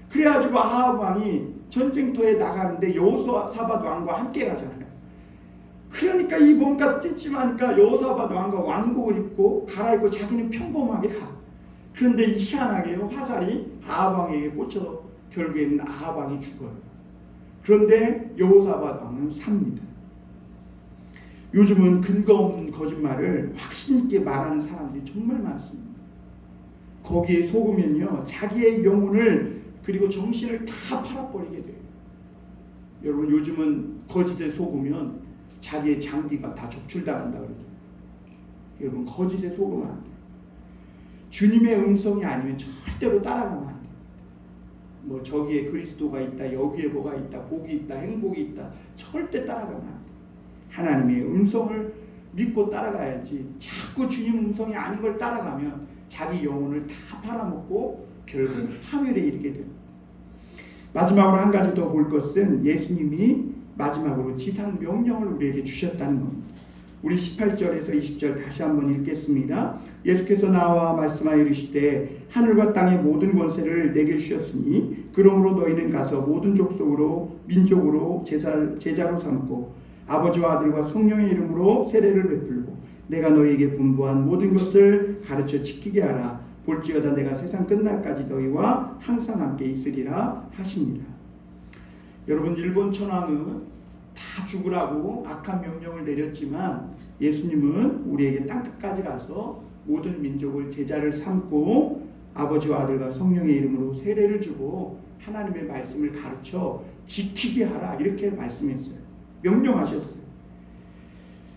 A: 그래가지고 아합 왕이 전쟁터에 나가는데 여호사밧 왕과 함께 가잖아요. 그러니까 이 뭔가 찜찜하니까 여호사밧 왕과 왕복을 입고 갈아입고 자기는 평범하게 가. 그런데 희한하게 화살이 아합 왕에게 꽂혀 결국에는 아합 왕이 죽어요. 그런데 여호사밧 왕은 삽니다. 요즘은 근거 없는 거짓말을 확신 있게 말하는 사람들이 정말 많습니다. 거기에 속으면요, 자기의 영혼을 그리고 정신을 다 팔아버리게 돼요. 여러분, 요즘은 거짓에 속으면 자기의 장기가 다 적출당한다 그러죠. 여러분, 거짓에 속으면 안 돼요. 주님의 음성이 아니면 절대로 따라가면 안 돼요. 뭐 저기에 그리스도가 있다, 여기에 뭐가 있다, 복이 있다, 행복이 있다, 절대 따라가면 안 돼요. 하나님의 음성을 믿고 따라가야지. 자꾸 주님 음성이 아닌 걸 따라가면 자기 영혼을 다 팔아먹고 결국 파멸에 이르게 됩니다. 마지막으로 한 가지 더 볼 것은 예수님이 마지막으로 지상 명령을 우리에게 주셨다는 겁니다. 우리 18절에서 20절 다시 한번 읽겠습니다. 예수께서 나와 말씀하여 이르시되 하늘과 땅의 모든 권세를 내게 주셨으니 그러므로 너희는 가서 모든 족속으로 민족으로 제자로 삼고 아버지와 아들과 성령의 이름으로 세례를 베풀고 내가 너희에게 분부한 모든 것을 가르쳐 지키게 하라. 볼지어다 내가 세상 끝날까지 너희와 항상 함께 있으리라 하시니라. 여러분, 일본 천황은 다 죽으라고 악한 명령을 내렸지만 예수님은 우리에게 땅끝까지 가서 모든 민족을 제자를 삼고 아버지와 아들과 성령의 이름으로 세례를 주고 하나님의 말씀을 가르쳐 지키게 하라, 이렇게 말씀했어요. 명령하셨어요.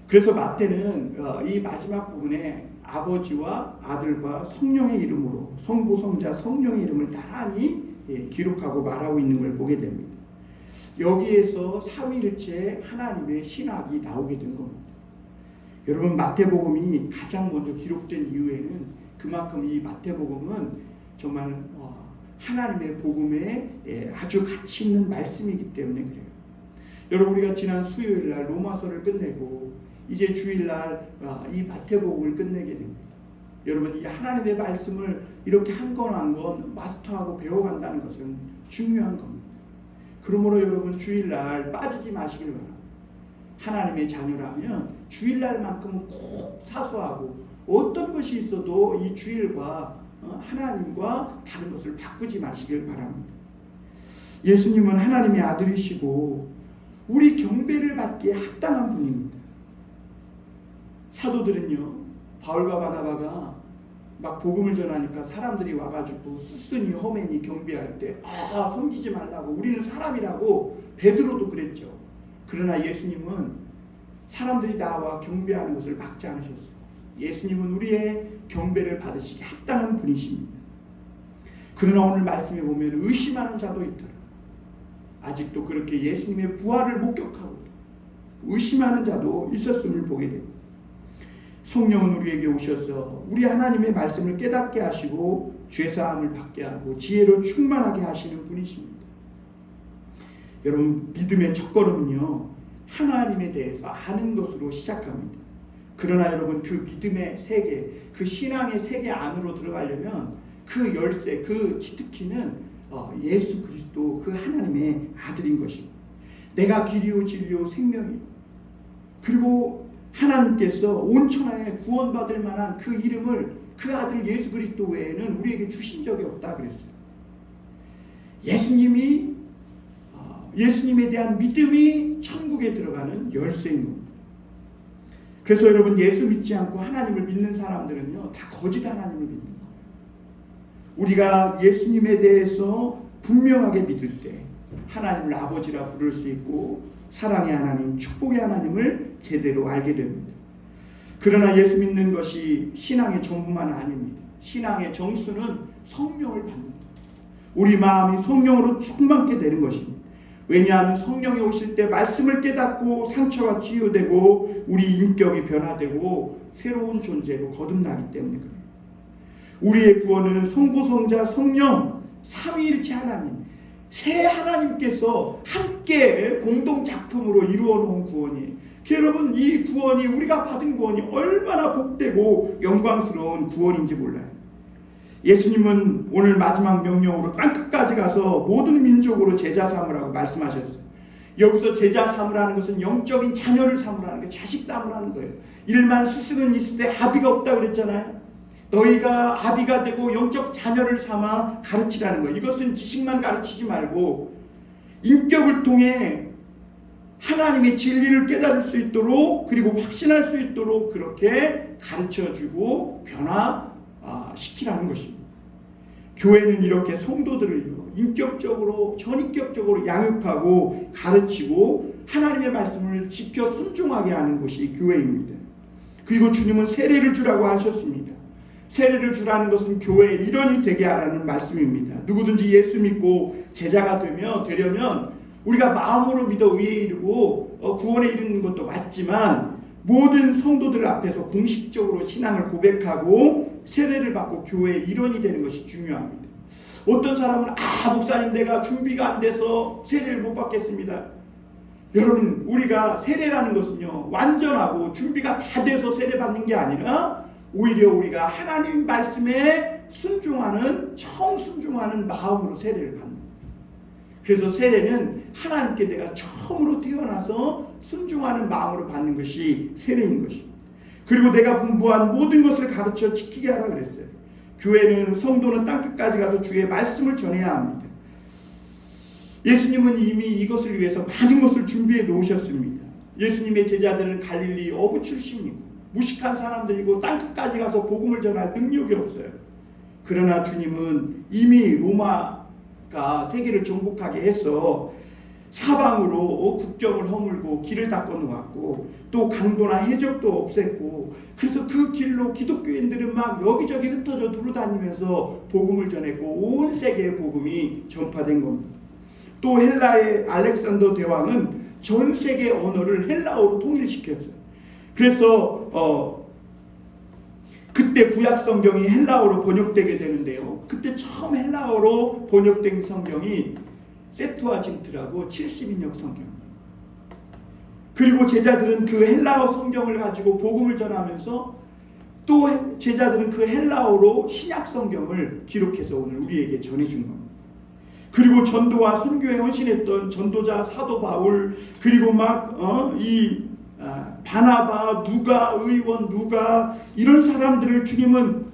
A: 그래서 마태는 이 마지막 부분에 아버지와 아들과 성령의 이름으로 성부, 성자, 성령의 이름을 나란히 기록하고 말하고 있는 걸 보게 됩니다. 여기에서 삼위일체 하나님의 신학이 나오게 된 겁니다. 여러분, 마태복음이 가장 먼저 기록된 이유에는 그만큼 이 마태복음은 정말 하나님의 복음에 아주 가치 있는 말씀이기 때문에 그래요. 여러분, 우리가 지난 수요일날 로마서를 끝내고 이제 주일날 이 마태복음을 끝내게 됩니다. 여러분, 이 하나님의 말씀을 이렇게 한 건 한 건 마스터하고 배워간다는 것은 중요한 겁니다. 그러므로 여러분, 주일날 빠지지 마시길 바랍니다. 하나님의 자녀라면 주일날만큼은 꼭 사수하고 어떤 것이 있어도 이 주일과 하나님과 다른 것을 바꾸지 마시길 바랍니다. 예수님은 하나님의 아들이시고 우리 경배를 받기에 합당한 분입니다. 사도들은요, 바울과 바나바가 막 복음을 전하니까 사람들이 와가지고 스스니 허맨이 경배할 때 섬기지 말라고, 우리는 사람이라고. 베드로도 그랬죠. 그러나 예수님은 사람들이 나와 경배하는 것을 막지 않으셨어요. 예수님은 우리의 경배를 받으시기 합당한 분이십니다. 그러나 오늘 말씀에 보면 의심하는 자도 있더라. 아직도 그렇게 예수님의 부활을 목격하고 의심하는 자도 있었음을 보게 됩니다. 성령은 우리에게 오셔서 우리 하나님의 말씀을 깨닫게 하시고 죄사함을 받게 하고 지혜로 충만하게 하시는 분이십니다. 여러분, 믿음의 첫걸음은요, 하나님에 대해서 아는 것으로 시작합니다. 그러나 여러분, 그 믿음의 세계, 그 신앙의 세계 안으로 들어가려면 그 열쇠, 그 치트키는 예수 그리스도, 그 하나님의 아들인 것입니다. 내가 길이요 진리요 생명이요. 그리고 하나님께서 온 천하에 구원받을 만한 그 이름을 그 아들 예수 그리스도 외에는 우리에게 주신 적이 없다 그랬어요. 예수님에 대한 믿음이 천국에 들어가는 열쇠인 겁니다. 그래서 여러분, 예수 믿지 않고 하나님을 믿는 사람들은요, 다 거짓 하나님을 믿는 거예요. 우리가 예수님에 대해서 분명하게 믿을 때 하나님을 아버지라 부를 수 있고 사랑의 하나님, 축복의 하나님을 제대로 알게 됩니다. 그러나 예수 믿는 것이 신앙의 전부만 아닙니다. 신앙의 정수는 성령을 받는 것. 우리 마음이 성령으로 충만케 되는 것입니다. 왜냐하면 성령이 오실 때 말씀을 깨닫고 상처가 치유되고 우리 인격이 변화되고 새로운 존재로 거듭나기 때문에 그래요. 우리의 구원은 성부성자 성령 삼위일체 하나님, 세 하나님께서 함께 공동 작품으로 이루어 놓은 구원이에요. 여러분, 이 구원이, 우리가 받은 구원이 얼마나 복되고 영광스러운 구원인지 몰라요. 예수님은 오늘 마지막 명령으로 땅끝까지 가서 모든 민족으로 제자 삼으라고 말씀하셨어요. 여기서 제자 삼으라는 것은 영적인 자녀를 삼으라는 거예요. 자식 삼으라는 거예요. 일만 스승은 있을 때 아비가 없다 그랬잖아요. 너희가 아비가 되고 영적 자녀를 삼아 가르치라는 거예요. 이것은 지식만 가르치지 말고 인격을 통해 하나님의 진리를 깨달을 수 있도록, 그리고 확신할 수 있도록 그렇게 가르쳐주고 변화시키라는 것입니다. 교회는 이렇게 성도들을요, 인격적으로, 전인격적으로 양육하고 가르치고 하나님의 말씀을 지켜 순종하게 하는 곳이 교회입니다. 그리고 주님은 세례를 주라고 하셨습니다. 세례를 주라는 것은 교회의 일원이 되게 하라는 말씀입니다. 누구든지 예수 믿고 제자가 되려면 우리가 마음으로 믿어 의에 이르고 구원에 이르는 것도 맞지만 모든 성도들 앞에서 공식적으로 신앙을 고백하고 세례를 받고 교회의 일원이 되는 것이 중요합니다. 어떤 사람은 목사님 내가 준비가 안 돼서 세례를 못 받겠습니다. 여러분, 우리가 세례라는 것은요, 완전하고 준비가 다 돼서 세례 받는 게 아니라 오히려 우리가 하나님 말씀에 처음 순종하는 마음으로 세례를 받는 거예요. 그래서 세례는 하나님께 내가 처음으로 태어나서 순종하는 마음으로 받는 것이 세례인 것입니다. 그리고 내가 분부한 모든 것을 가르쳐 지키게 하라 그랬어요. 교회는, 성도는 땅끝까지 가서 주의 말씀을 전해야 합니다. 예수님은 이미 이것을 위해서 많은 것을 준비해 놓으셨습니다. 예수님의 제자들은 갈릴리 어부 출신이고 무식한 사람들이고 땅끝까지 가서 복음을 전할 능력이 없어요. 그러나 주님은 이미 로마가 세계를 정복하게 해서 사방으로 국경을 허물고 길을 닦아 놓았고 또 강도나 해적도 없앴고, 그래서 그 길로 기독교인들은 막 여기저기 흩어져 두루다니면서 복음을 전했고 온 세계의 복음이 전파된 겁니다. 또 헬라의 알렉산더 대왕은 전 세계 언어를 헬라어로 통일시켰어요. 그래서 그때 구약 성경이 헬라어로 번역되게 되는데요. 그때 처음 헬라어로 번역된 성경이 세투아진트라고 70인역 성경. 그리고 제자들은 그 헬라어 성경을 가지고 복음을 전하면서 또 또 제자들은 그 헬라어로 신약 성경을 기록해서 오늘 우리에게 전해준 겁니다. 그리고 전도와 선교에 헌신했던 전도자 사도 바울, 그리고 바나바, 누가, 의원 누가, 이런 사람들을 주님은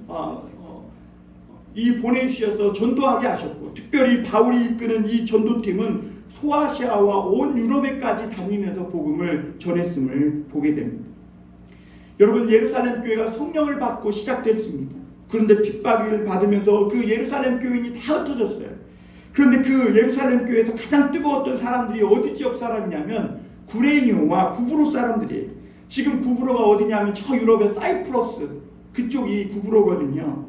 A: 보내주셔서 전도하게 하셨고, 특별히 바울이 이끄는 이 전도팀은 소아시아와 온 유럽에까지 다니면서 복음을 전했음을 보게 됩니다. 여러분, 예루살렘 교회가 성령을 받고 시작됐습니다. 그런데 핍박을 받으면서 그 예루살렘 교인이 다 흩어졌어요. 그런데 그 예루살렘 교회에서 가장 뜨거웠던 사람들이 어디 지역 사람이냐면 구레니오와 구브로 사람들이에요. 지금 구브로가 어디냐면 저 유럽의 사이프러스 그쪽이 구브로거든요.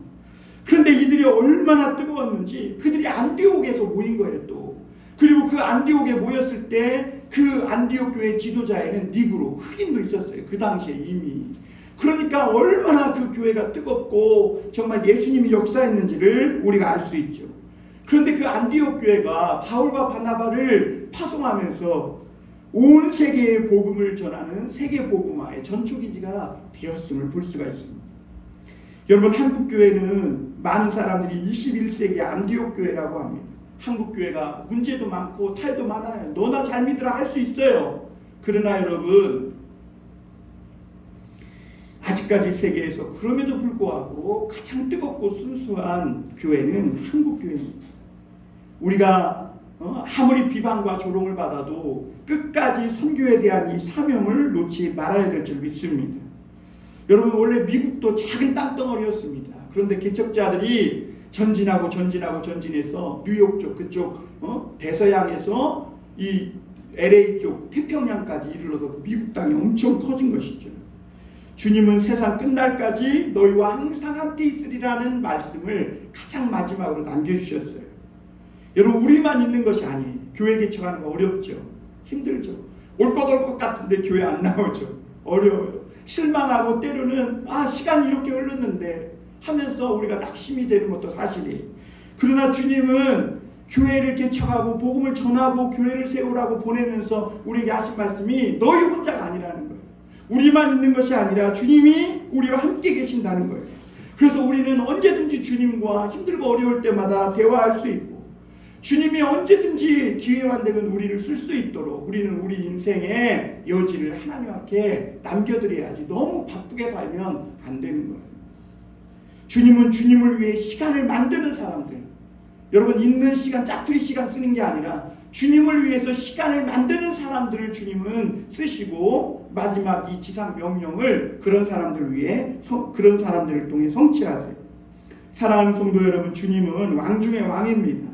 A: 그런데 이들이 얼마나 뜨거웠는지 그들이 안디옥에서 모인 거예요. 또 그리고 그 안디옥에 모였을 때 그 안디옥 교회 지도자에는 니그로, 흑인도 있었어요. 그 당시에 이미. 그러니까 얼마나 그 교회가 뜨겁고 정말 예수님이 역사했는지를 우리가 알 수 있죠. 그런데 그 안디옥 교회가 바울과 바나바를 파송하면서 온 세계에 복음을 전하는 세계 복음화의 전초기지가 되었음을 볼 수가 있습니다. 여러분, 한국 교회는 많은 사람들이 21세기 안디옥 교회라고 합니다. 한국 교회가 문제도 많고 탈도 많아요. 너나 잘 믿으라 할 수 있어요. 그러나 여러분, 아직까지 세계에서 그럼에도 불구하고 가장 뜨겁고 순수한 교회는 한국 교회입니다. 우리가 아무리 비방과 조롱을 받아도 끝까지 선교에 대한 이 사명을 놓지 말아야 될 줄 믿습니다. 여러분, 원래 미국도 작은 땅덩어리였습니다. 그런데 개척자들이 전진해서 뉴욕 쪽 그쪽 대서양에서 이 LA 쪽 태평양까지 이르러서 미국 땅이 엄청 커진 것이죠. 주님은 세상 끝날까지 너희와 항상 함께 있으리라는 말씀을 가장 마지막으로 남겨주셨어요. 여러분, 우리만 있는 것이 아니에요. 교회 개척하는 거 어렵죠. 힘들죠. 올 것 같은데 교회 안 나오죠. 어려워요. 실망하고 때로는 시간이 이렇게 흘렀는데 하면서 우리가 낙심이 되는 것도 사실이에요. 그러나 주님은 교회를 개척하고 복음을 전하고 교회를 세우라고 보내면서 우리에게 하신 말씀이 너희 혼자가 아니라는 거예요. 우리만 있는 것이 아니라 주님이 우리와 함께 계신다는 거예요. 그래서 우리는 언제든지 주님과 힘들고 어려울 때마다 대화할 수 있고, 주님이 언제든지 기회만 되면 우리를 쓸 수 있도록 우리는 우리 인생의 여지를 하나님 앞에 남겨드려야지 너무 바쁘게 살면 안 되는 거예요. 주님은 주님을 위해 시간을 만드는 사람들, 여러분, 있는 시간, 짜투리 시간 쓰는 게 아니라 주님을 위해서 시간을 만드는 사람들을 주님은 쓰시고 마지막 이 지상 명령을 그런 사람들을 위해 그런 사람들을 통해 성취하세요. 사랑하는 성도 여러분, 주님은 왕 중의 왕입니다.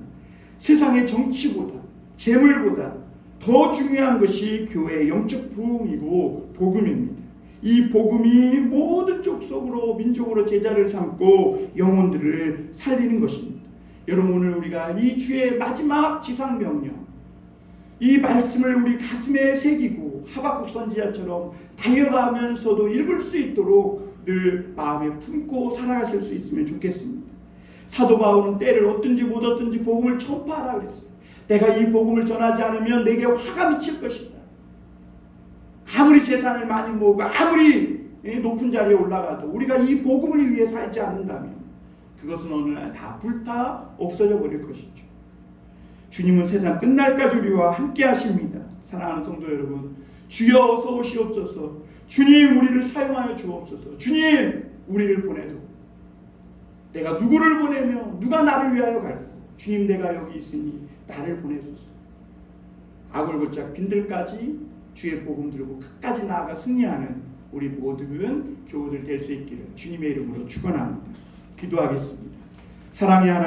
A: 세상의 정치보다 재물보다 더 중요한 것이 교회의 영적 부흥이고 복음입니다. 이 복음이 모든 족속으로 민족으로 제자를 삼고 영혼들을 살리는 것입니다. 여러분, 오늘 우리가 이 주의 마지막 지상명령, 이 말씀을 우리 가슴에 새기고 하박국 선지자처럼 당연하면서도 읽을 수 있도록 늘 마음에 품고 살아가실 수 있으면 좋겠습니다. 사도 바울은 때를 얻든지 못 얻든지 복음을 전파하라 그랬어요. 내가 이 복음을 전하지 않으면 내게 화가 미칠 것이다. 아무리 재산을 많이 모으고 아무리 높은 자리에 올라가도 우리가 이 복음을 위해 살지 않는다면 그것은 어느 날 다 불타 없어져 버릴 것이죠. 주님은 세상 끝날까지 우리와 함께 하십니다. 사랑하는 성도 여러분, 주여 어서 오시옵소서. 주님, 우리를 사용하여 주옵소서. 주님, 우리를 보내소. 내가 누구를 보내며 누가 나를 위하여 갈까? 주님, 내가 여기 있으니 나를 보내소서. 악을 골짜 빈들까지 주의 복음 들고 끝까지 나아가 승리하는 우리 모든 교우들 될 수 있기를 주님의 이름으로 축원합니다. 기도하겠습니다. 사랑의 하나님,